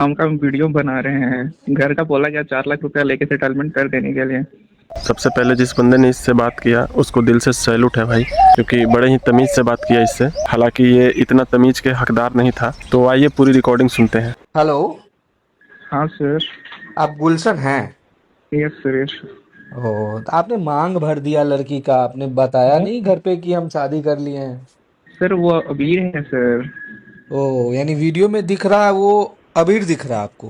हम का वीडियो बना रहे हैं। घर का बोला गया 4 लाख रुपया लेके सेटलमेंट कर देने के लिए। सबसे पहले जिस बंदे ने इससे बात किया उसको दिल से सैल्यूट है भाई, क्योंकि बड़े ही तमीज़ से बात किया इससे। हालांकि ये इतना तमीज़ के हकदार नहीं था। तो आइए पूरी रिकॉर्डिंग सुनते हैं। हेलो। हाँ सर। आप गुलशन हैं? Yes sir, yes. ओ, तो आपने मांग भर दिया लड़की का, आपने बताया नहीं घर पे कि हम शादी कर लिए हैं। सर वो अबीर है सर। ओ, यानी वीडियो में दिख रहा है वो अबीर दिख रहा है आपको।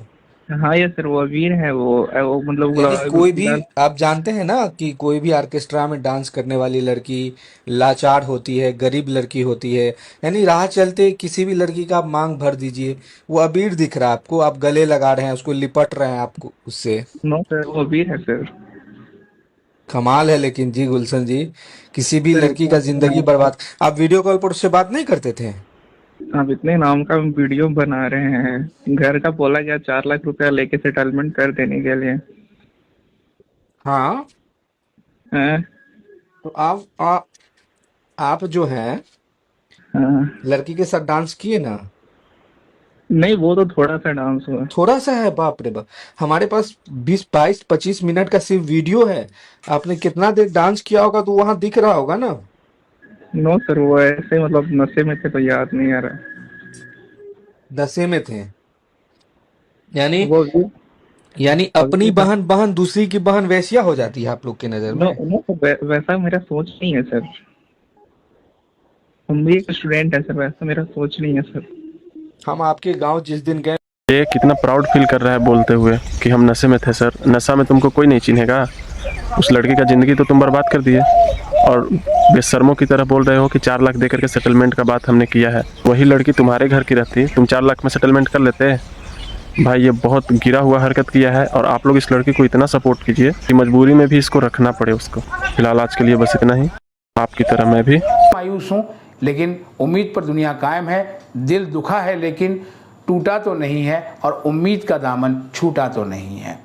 हाँ यस सर, वो अबीर है। वो मतलब यानी कोई भी, गुलाल। आप जानते हैं ना कि कोई भी ऑर्केस्ट्रा में डांस करने वाली लड़की लाचार होती है, गरीब लड़की होती है। यानी राह चलते किसी भी लड़की का आप मांग भर दीजिए, वो अबीर दिख रहा है आपको, आप गले लगा रहे हैं उसको, लिपट रहे हैं आपको उससे। नो सर, वो अबीर है सर। कमाल है लेकिन जी गुलशन जी, किसी भी सर लड़की इतना का जिंदगी नाम का, बर्बाद। आप वीडियो कॉल पर उससे बात नहीं करते थे? आप इतने नाम का वीडियो बना रहे हैं। घर का बोला गया 4 लाख रुपया लेके सेटलमेंट कर देने के लिए। हाँ। हाँ। तो आप जो हैं हाँ। लड़की के साथ डांस किए ना? नहीं, वो तो थोड़ा सा डांस हुआ। थोड़ा सा है? बाप रे बाप। हमारे पास 20 22 25 मिनट का सिर्फ वीडियो है। आपने कितना देर डांस किया होगा तो वहां दिख रहा होगा ना। नो सर, वो ऐसे मतलब नशे में थे तो याद नहीं आ रहा। दशे में थे? यानी वो अभी यानी अपनी अभी बहन बहन दूसरी की बहन वैसिया हो जाती है आप लोग की नजर नो में? नो, वैसा मेरा सोच नहीं है सर। हम भी एक स्टूडेंट है सर, वैसा मेरा सोच नहीं है सर। हम आपके गांव जिस दिन गए। ये कितना प्राउड फील कर रहा है बोलते हुए कि हम नशे में थे सर। नशा में तुमको कोई नहीं चिन्हेगा। उस लड़की का ज़िंदगी तो तुम बर्बाद कर दिए, और बेशर्मों की तरह बोल रहे हो कि 4 लाख दे करके सेटलमेंट का बात हमने किया है। वही लड़की तुम्हारे घर की रहती, तुम 4 लाख में सेटलमेंट कर लेते। भाई ये बहुत गिरा हुआ हरकत किया है, और आप लोग इस लड़की को इतना सपोर्ट कीजिए कि मजबूरी में भी इसको रखना पड़े उसको। फिलहाल आज के लिए बस इतना ही। आपकी तरह मैं भी मायूस हूँ, लेकिन उम्मीद पर दुनिया कायम है। दिल दुखा है लेकिन टूटा तो नहीं है, और उम्मीद का दामन छूटा तो नहीं है।